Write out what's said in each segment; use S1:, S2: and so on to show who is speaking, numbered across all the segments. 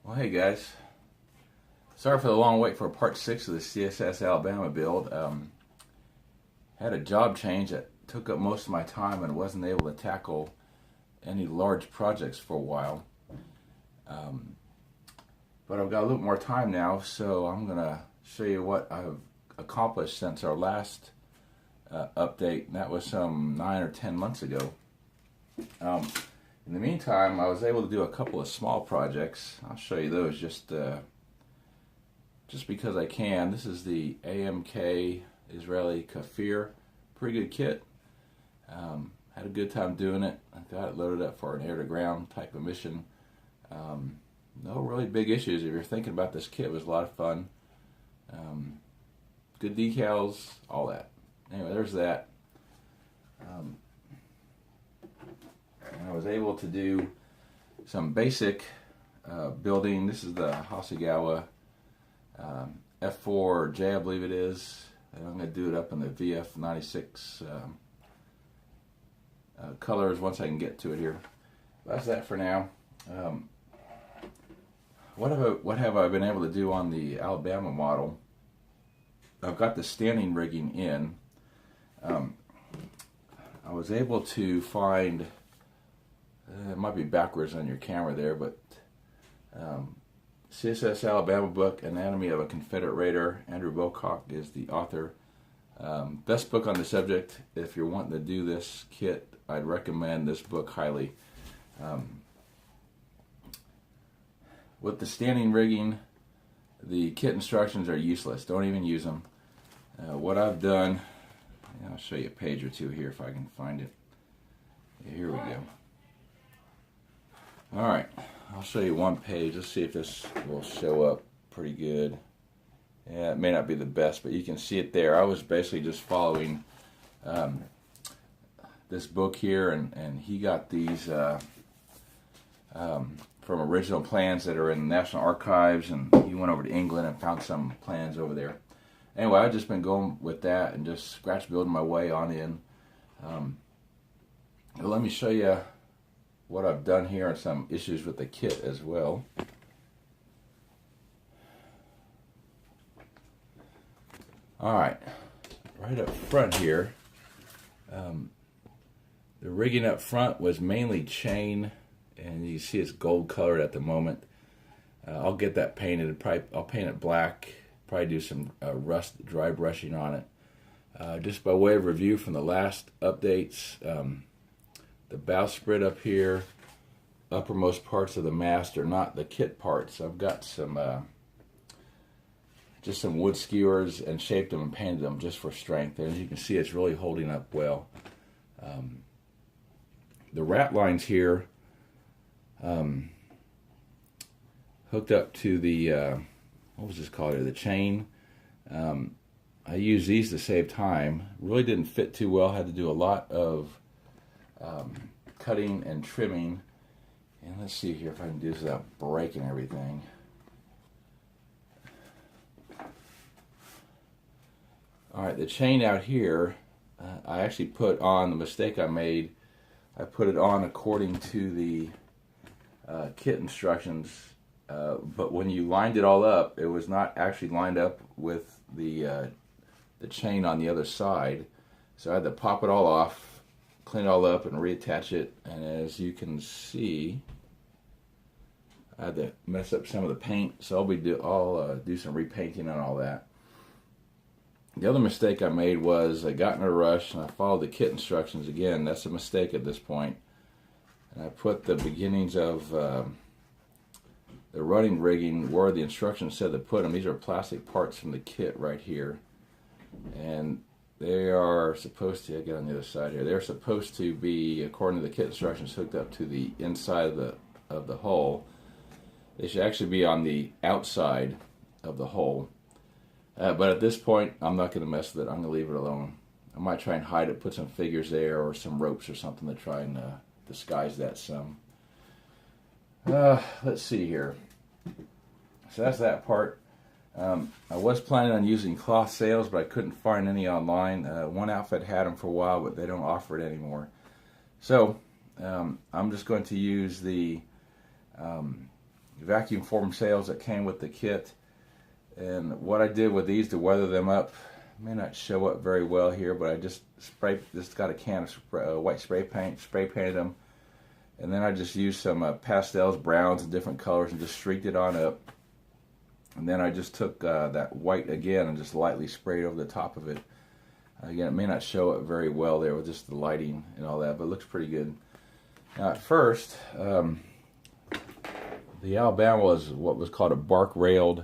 S1: Well, hey guys, sorry for the long wait for part 6 of the CSS Alabama build. Had a job change that took up most of my time and wasn't able to tackle any large projects for a while. But I've got a little more time now, so I'm going to show you what I've accomplished since our last update, and that was some 9 or 10 months ago. In the meantime, I was able to do a couple of small projects. I'll show you those just because I can. This is the AMK Israeli Kafir. Pretty good kit. Had a good time doing it. I got it loaded up for an air-to-ground type of mission. No really big issues. If you're thinking about this kit, it was a lot of fun. Good decals, all that. Anyway, there's that. I was able to do some basic building. This is the Hasegawa F4J, I believe it is. I'm going to do it up in the VF96 colors once I can get to it here. That's that for now. What have I been able to do on the Alabama model? I've got the standing rigging in. I was able to find, it might be backwards on your camera there, but CSS Alabama book, Anatomy of a Confederate Raider. Andrew Bocock is the author. Best book on the subject. If you're wanting to do this kit, I'd recommend this book highly. With the standing rigging, the kit instructions are useless. Don't even use them. What I've done, I'll show you a page or two here if I can find it. Yeah, here we go. Alright, I'll show you one page. Let's see if this will show up pretty good. Yeah, it may not be the best, but you can see it there. I was basically just following this book here, and he got these from original plans that are in the National Archives, and he went over to England and found some plans over there. Anyway, I've just been going with that and just scratch building my way on in. Let me show you what I've done here and some issues with the kit as well. Alright, right up front here, the rigging up front was mainly chain, and you see it's gold colored at the moment. I'll get that painted, and I'll paint it black, probably do some dry brushing on it. Just by way of review from the last updates, the bowsprit up here, uppermost parts of the mast are not the kit parts. I've got some just some wood skewers and shaped them and painted them just for strength. And as you can see, it's really holding up well. The rat lines here hooked up to the what was this called here? The chain. I used these to save time. Really didn't fit too well. Had to do a lot of cutting and trimming. And let's see here if I can do this without breaking everything. Alright, the chain out here, I actually put on, the mistake I made, I put it on according to the kit instructions, but when you lined it all up, it was not actually lined up with the chain on the other side. So I had to pop it all off, clean it all up, and reattach it. And as you can see, I had to mess up some of the paint, so I'll do some repainting on all that. The other mistake I made was I got in a rush and I followed the kit instructions again. That's a mistake at this point. And I put the beginnings of the running rigging where the instructions said to put them. These are plastic parts from the kit right here. And they are supposed to, I'll get on the other side here, they're supposed to be, according to the kit instructions, hooked up to the inside of the hull. They should actually be on the outside of the hull. But at this point, I'm not going to mess with it. I'm going to leave it alone. I might try and hide it, put some figures there or some ropes or something to try and disguise that some. Let's see here. So that's that part. I was planning on using cloth sails, but I couldn't find any online. One outfit had them for a while, but they don't offer it anymore. So I'm just going to use the vacuum form sails that came with the kit. And what I did with these to weather them up, may not show up very well here, but I just got a can of white spray painted them, and then I just used some pastels, browns, and different colors, and just streaked it on up. And then I just took that white again and just lightly sprayed over the top of it. Again, it may not show up very well there with just the lighting and all that, but it looks pretty good. Now at first, the Alabama was what was called a bark railed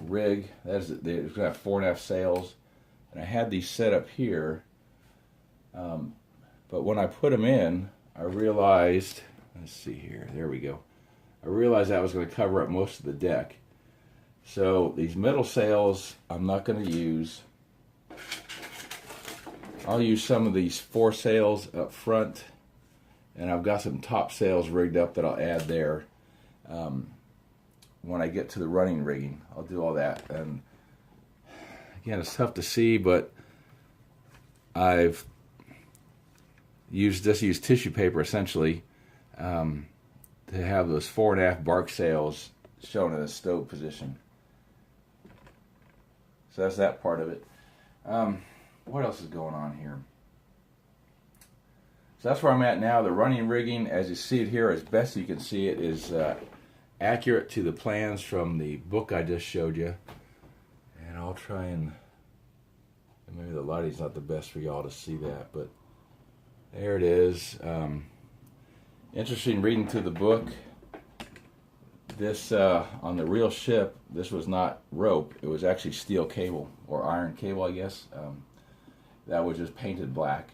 S1: rig. That is, it was going to have 4.5 sails, and I had these set up here. But when I put them in, I realized, let's see here, there we go. I realized that was going to cover up most of the deck. So these middle sails I'm not going to use. I'll use some of these 4 sails up front, and I've got some top sails rigged up that I'll add there. When I get to the running rigging, I'll do all that. And again, it's tough to see, but I've used tissue paper essentially to have those 4.5 bark sails shown in a stove position. So that's that part of it. What else is going on here? So that's where I'm at now. The running rigging, as you see it here, as best you can see it, is accurate to the plans from the book I just showed you. And I'll try and maybe the lighting's not the best for y'all to see that, but there it is. Interesting reading through the book. This on the real ship, this was not rope. It was actually steel cable, or iron cable, I guess. That was just painted black.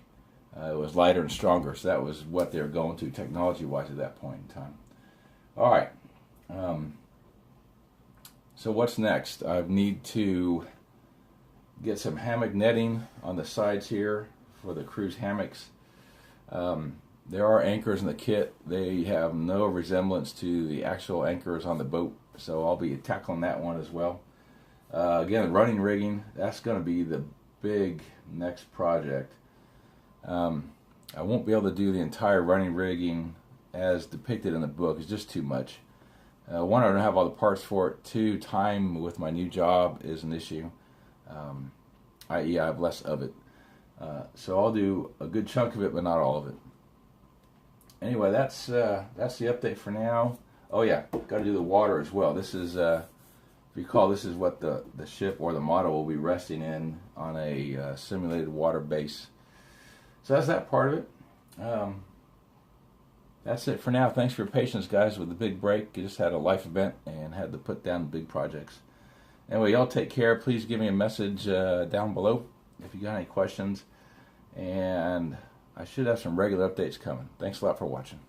S1: It was lighter and stronger, so that was what they were going to technology-wise at that point in time. All right. So what's next? I need to get some hammock netting on the sides here for the cruise hammocks. There are anchors in the kit. They have no resemblance to the actual anchors on the boat, so I'll be tackling that one as well. Again, running rigging, that's going to be the big next project. I won't be able to do the entire running rigging as depicted in the book. It's just too much. One, I don't have all the parts for it. 2, time with my new job is an issue, i.e. I have less of it. So I'll do a good chunk of it, but not all of it. Anyway, that's the update for now. Oh yeah, got to do the water as well. This is, if you recall, this is what the ship or the model will be resting in on a simulated water base. So that's that part of it. That's it for now. Thanks for your patience, guys, with the big break. I just had a life event and had to put down big projects. Anyway, y'all take care. Please give me a message down below if you got any questions. And I should have some regular updates coming. Thanks a lot for watching.